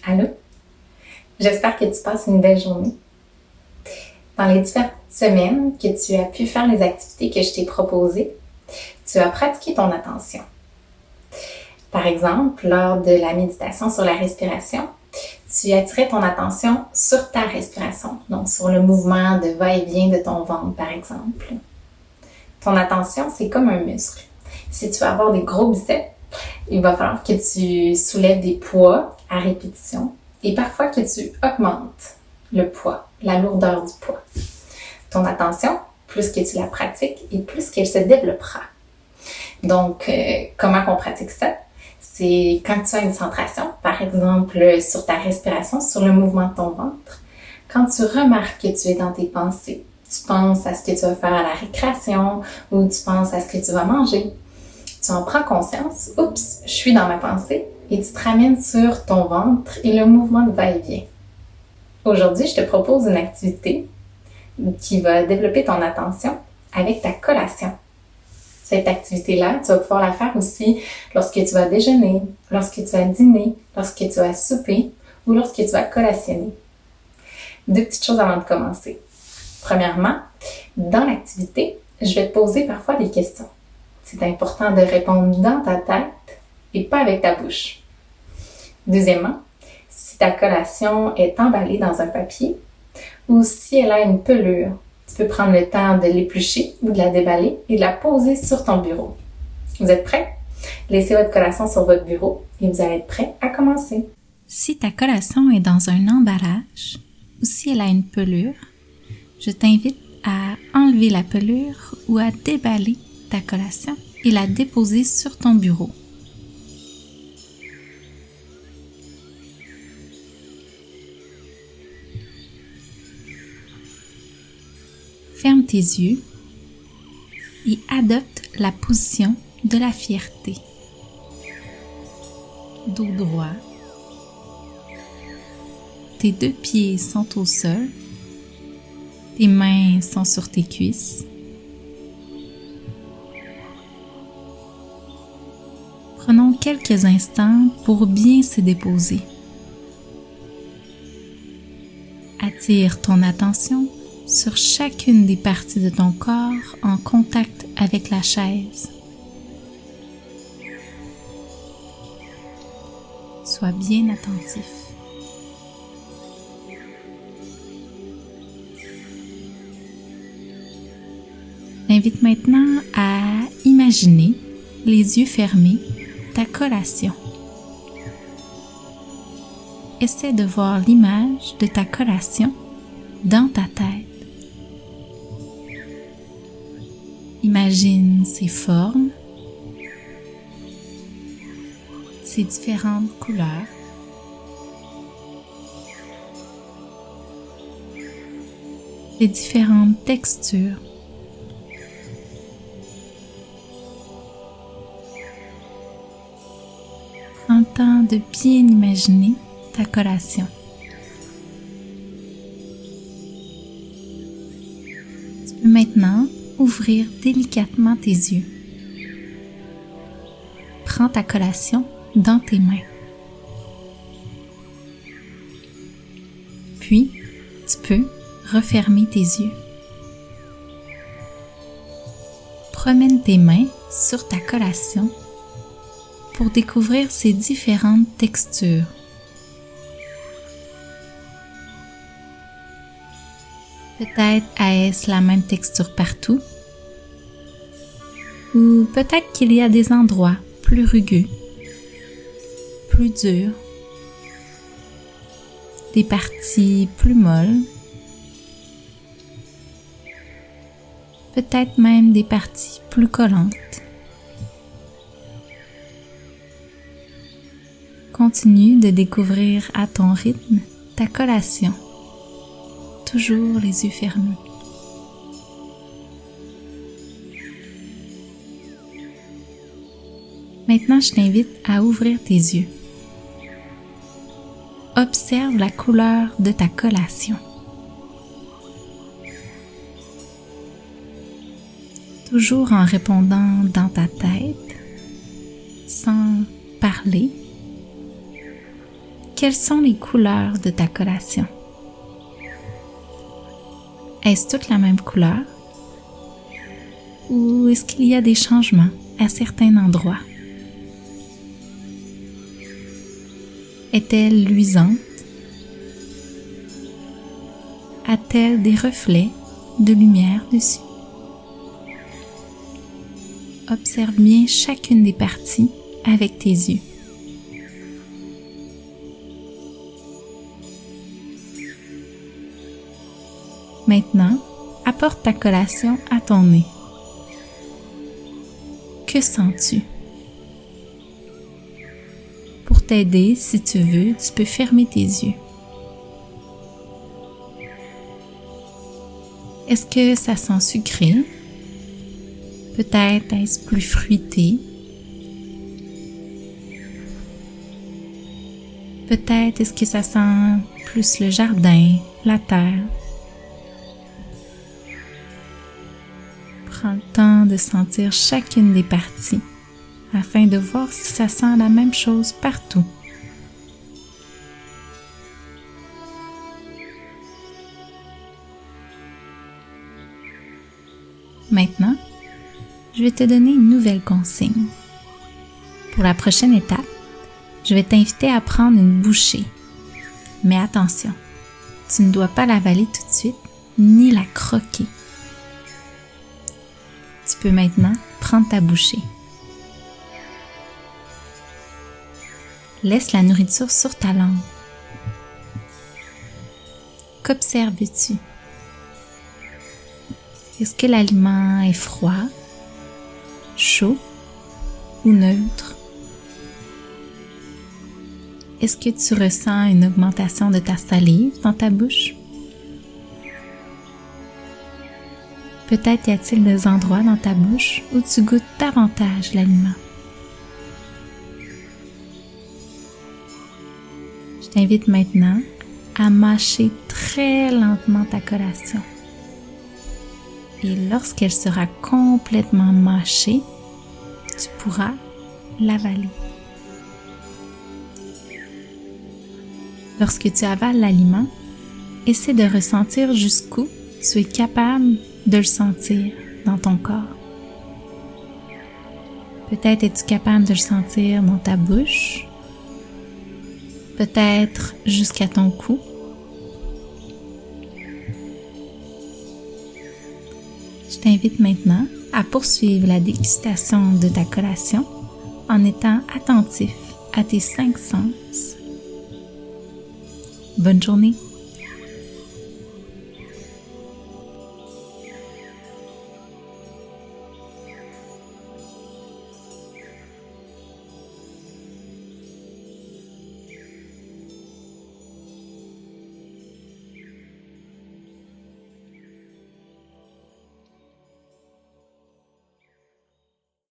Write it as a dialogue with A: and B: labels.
A: Allô? J'espère que tu passes une belle journée. Dans les différentes semaines que tu as pu faire les activités que je t'ai proposées, tu as pratiqué ton attention. Par exemple, lors de la méditation sur la respiration, tu attirais ton attention sur ta respiration, donc sur le mouvement de va-et-vient de ton ventre, par exemple. Ton attention, c'est comme un muscle. Si tu veux avoir des gros biceps, il va falloir que tu soulèves des poids à répétition et parfois que tu augmentes le poids, la lourdeur du poids. Ton attention, plus que tu la pratiques et plus qu'elle se développera. Donc, comment qu'on pratique ça? C'est quand tu as une centration, par exemple sur ta respiration, sur le mouvement de ton ventre, quand tu remarques que tu es dans tes pensées, tu penses à ce que tu vas faire à la récréation ou tu penses à ce que tu vas manger, tu en prends conscience, oups, je suis dans ma pensée, et tu te ramènes sur ton ventre et le mouvement de va-et-vient. Aujourd'hui, je te propose une activité qui va développer ton attention avec ta collation. Cette activité-là, tu vas pouvoir la faire aussi lorsque tu vas déjeuner, lorsque tu vas dîner, lorsque tu vas souper ou lorsque tu vas collationner. Deux petites choses avant de commencer. Premièrement, dans l'activité, je vais te poser parfois des questions. C'est important de répondre dans ta tête et pas avec ta bouche. Deuxièmement, si ta collation est emballée dans un papier ou si elle a une pelure, tu peux prendre le temps de l'éplucher ou de la déballer et de la poser sur ton bureau. Vous êtes prêts? Laissez votre collation sur votre bureau et vous allez être prêts à commencer.
B: Si ta collation est dans un emballage ou si elle a une pelure, je t'invite à enlever la pelure ou à déballer ta collation et la déposer sur ton bureau. Ferme tes yeux et adopte la position de la fierté. Dos droit. Tes deux pieds sont au sol. Tes mains sont sur tes cuisses. Prenons quelques instants pour bien se déposer. Attire ton attention sur chacune des parties de ton corps en contact avec la chaise. Sois bien attentif. J'invite maintenant à imaginer, les yeux fermés, ta collation. Essaie de voir l'image de ta collation dans ta tête. Imagine ses formes, ses différentes couleurs, les différentes textures. Prends le temps de bien imaginer ta collation. Tu peux maintenant ouvrir délicatement tes yeux. Prends ta collation dans tes mains. Puis, tu peux refermer tes yeux. Promène tes mains sur ta collation pour découvrir ses différentes textures. Peut-être est-ce la même texture partout, ou peut-être qu'il y a des endroits plus rugueux, plus durs, des parties plus molles, peut-être même des parties plus collantes. Continue de découvrir à ton rythme ta collation. Toujours les yeux fermés. Maintenant, je t'invite à ouvrir tes yeux. Observe la couleur de ta collation. Toujours en répondant dans ta tête, sans parler. quelles sont les couleurs de ta collation? Est-ce toute la même couleur? Ou est-ce qu'il y a des changements à certains endroits? Est-elle luisante? A-t-elle des reflets de lumière dessus? Observe bien chacune des parties avec tes yeux. Maintenant, apporte ta collation à ton nez. Que sens-tu? Pour t'aider, si tu veux, tu peux fermer tes yeux. Est-ce que ça sent sucré? Peut-être est-ce plus fruité? Peut-être est-ce que ça sent plus le jardin, la terre? Prends le temps de sentir chacune des parties afin de voir si ça sent la même chose partout. Maintenant, je vais te donner une nouvelle consigne. Pour la prochaine étape, je vais t'inviter à prendre une bouchée. Mais attention, tu ne dois pas l'avaler tout de suite, ni la croquer. Tu peux maintenant prendre ta bouchée. Laisse la nourriture sur ta langue. Qu'observes-tu? Est-ce que l'aliment est froid, chaud ou neutre? Est-ce que tu ressens une augmentation de ta salive dans ta bouche? Peut-être y a-t-il des endroits dans ta bouche où tu goûtes davantage l'aliment. Je t'invite maintenant à mâcher très lentement ta collation. Et lorsqu'elle sera complètement mâchée, tu pourras l'avaler. Lorsque tu avales l'aliment, essaie de ressentir jusqu'où tu es capable de le sentir dans ton corps. Peut-être es-tu capable de le sentir dans ta bouche, peut-être jusqu'à ton cou. Je t'invite maintenant à poursuivre la dégustation de ta collation en étant attentif à tes 5 sens. Bonne journée!